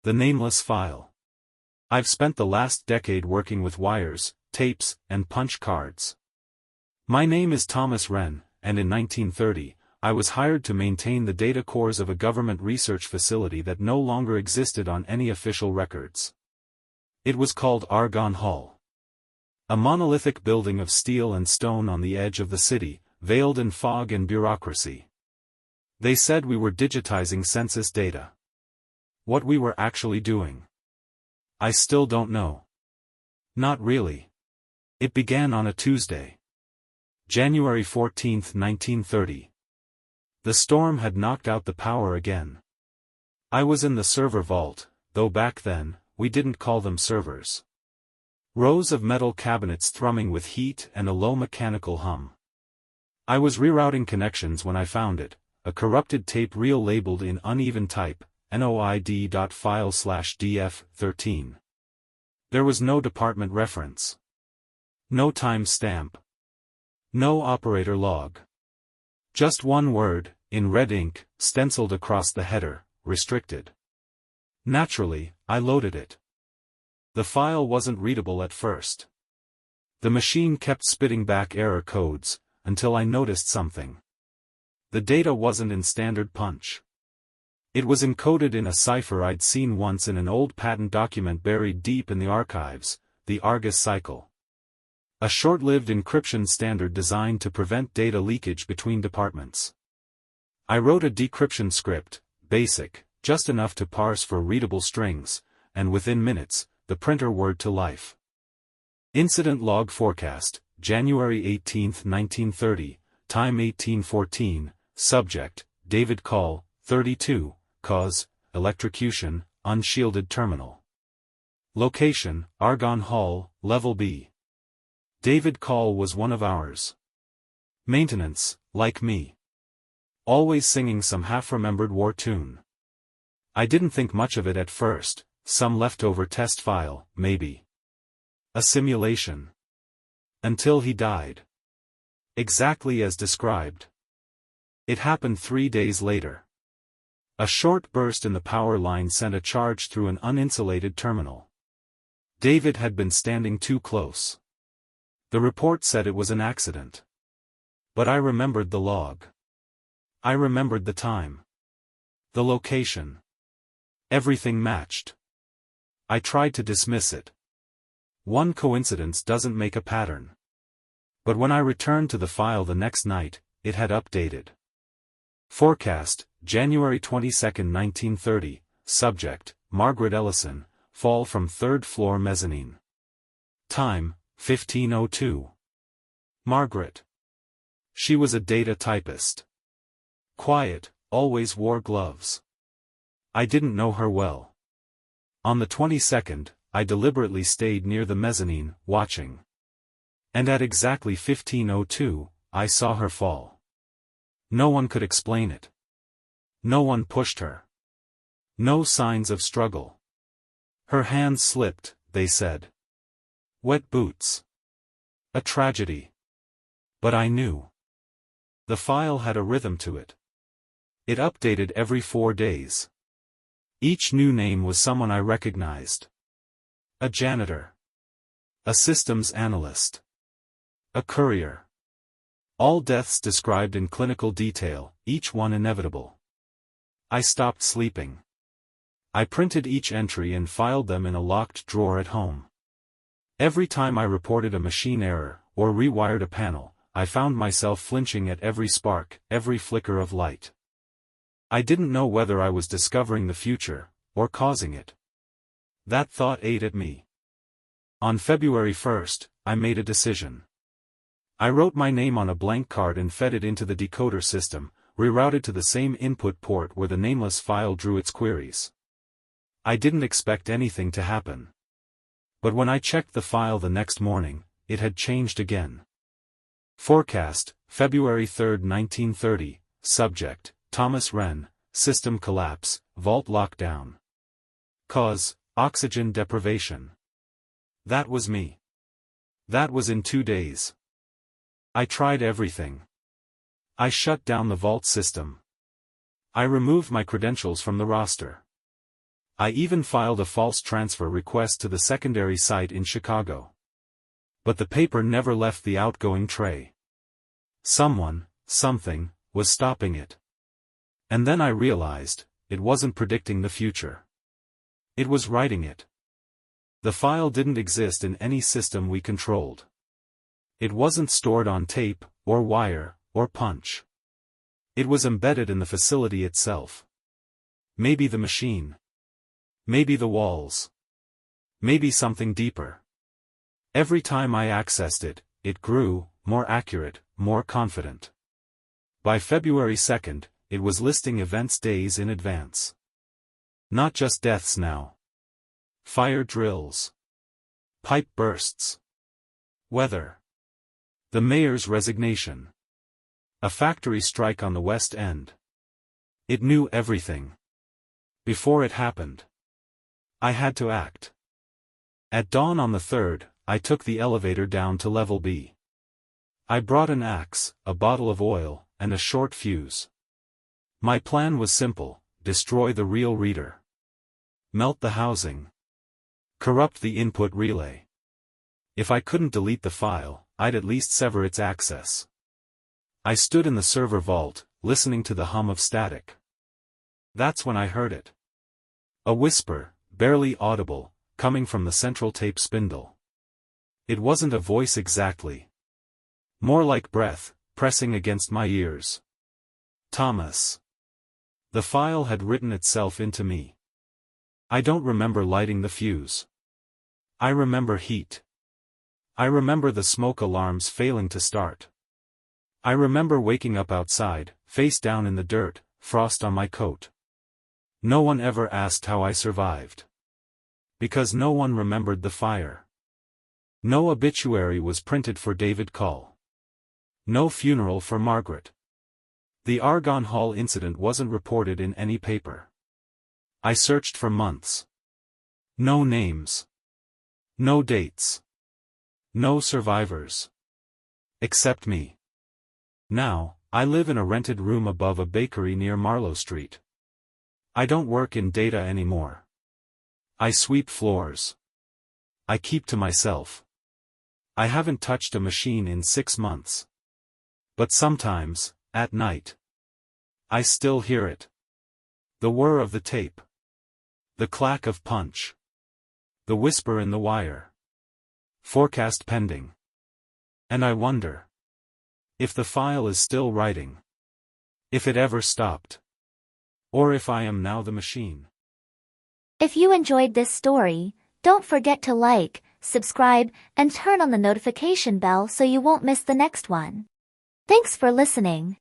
The Nameless File. I've spent the last decade working with wires, tapes, and punch cards. My name is Thomas Wren, and in 1930, I was hired to maintain the data cores of a government research facility that no longer existed on any official records. It was called Argonne Hall. A monolithic building of steel and stone on the edge of the city, veiled in fog and bureaucracy. They said we were digitizing census data. What we were actually doing, I still don't know. Not really. It began on a Tuesday. January 14, 1930. The storm had knocked out the power again. I was in the server vault, though back then, we didn't call them servers. Rows of metal cabinets thrumming with heat and a low mechanical hum. I was rerouting connections when I found it, a corrupted tape reel labeled in uneven type, noid.file/df13. There was no department reference. No time stamp. No operator log. Just one word, in red ink, stenciled across the header, restricted. Naturally, I loaded it. The file wasn't readable at first. The machine kept spitting back error codes, until I noticed something. The data wasn't in standard punch. It was encoded in a cipher I'd seen once in an old patent document buried deep in the archives, the Argus cycle. A short-lived encryption standard designed to prevent data leakage between departments. I wrote a decryption script, basic, just enough to parse for readable strings, and within minutes, the printer whirred to life. Incident log forecast, January 18, 1930, time 1814, subject, David Call, 32, cause, electrocution, unshielded terminal. Location, Argonne Hall, Level B. David Call was one of ours. Maintenance, like me. Always singing some half-remembered war tune. I didn't think much of it at first, some leftover test file, maybe. A simulation. Until he died. Exactly as described. It happened 3 days later. A short burst in the power line sent a charge through an uninsulated terminal. David had been standing too close. The report said it was an accident. But I remembered the log. I remembered the time. The location. Everything matched. I tried to dismiss it. One coincidence doesn't make a pattern. But when I returned to the file the next night, it had updated. Forecast, January 22, 1930, subject, Margaret Ellison, fall from third floor mezzanine. Time, 15:02. Margaret. She was a data typist. Quiet, always wore gloves. I didn't know her well. On the 22nd, I deliberately stayed near the mezzanine, watching. And at exactly 15:02, I saw her fall. No one could explain it. No one pushed her. No signs of struggle. Her hands slipped, they said. Wet boots. A tragedy. But I knew. The file had a rhythm to it. It updated every 4 days. Each new name was someone I recognized. A janitor. A systems analyst. A courier. All deaths described in clinical detail, each one inevitable. I stopped sleeping. I printed each entry and filed them in a locked drawer at home. Every time I reported a machine error, or rewired a panel, I found myself flinching at every spark, every flicker of light. I didn't know whether I was discovering the future, or causing it. That thought ate at me. On February 1st, I made a decision. I wrote my name on a blank card and fed it into the decoder system, rerouted to the same input port where the nameless file drew its queries. I didn't expect anything to happen. But when I checked the file the next morning, it had changed again. Forecast, February 3, 1930, subject, Thomas Wren, system collapse, vault lockdown. Cause, oxygen deprivation. That was me. That was in 2 days. I tried everything. I shut down the vault system. I removed my credentials from the roster. I even filed a false transfer request to the secondary site in Chicago. But the paper never left the outgoing tray. Someone, something, was stopping it. And then I realized, it wasn't predicting the future. It was writing it. The file didn't exist in any system we controlled. It wasn't stored on tape, or wire, or punch. It was embedded in the facility itself. Maybe the machine. Maybe the walls. Maybe something deeper. Every time I accessed it, it grew, more accurate, more confident. By February 2nd, it was listing events days in advance. Not just deaths now. Fire drills. Pipe bursts. Weather. The mayor's resignation. A factory strike on the West End. It knew everything. Before it happened. I had to act. At dawn on the 3rd, I took the elevator down to level B. I brought an axe, a bottle of oil, and a short fuse. My plan was simple: destroy the real reader. Melt the housing. Corrupt the input relay. If I couldn't delete the file, I'd at least sever its access. I stood in the server vault, listening to the hum of static. That's when I heard it. A whisper, barely audible, coming from the central tape spindle. It wasn't a voice exactly. More like breath, pressing against my ears. Thomas. The file had written itself into me. I don't remember lighting the fuse. I remember heat. I remember the smoke alarms failing to start. I remember waking up outside, face down in the dirt, frost on my coat. No one ever asked how I survived. Because no one remembered the fire. No obituary was printed for David Cull. No funeral for Margaret. The Argonne Hall incident wasn't reported in any paper. I searched for months. No names. No dates. No survivors. Except me. Now, I live in a rented room above a bakery near Marlow Street. I don't work in data anymore. I sweep floors. I keep to myself. I haven't touched a machine in 6 months. But sometimes, at night, I still hear it. The whir of the tape. The clack of punch. The whisper in the wire. Forecast pending. And I wonder if the file is still writing. If it ever stopped. Or if I am now the machine. If you enjoyed this story, don't forget to like, subscribe, and turn on the notification bell so you won't miss the next one. Thanks for listening.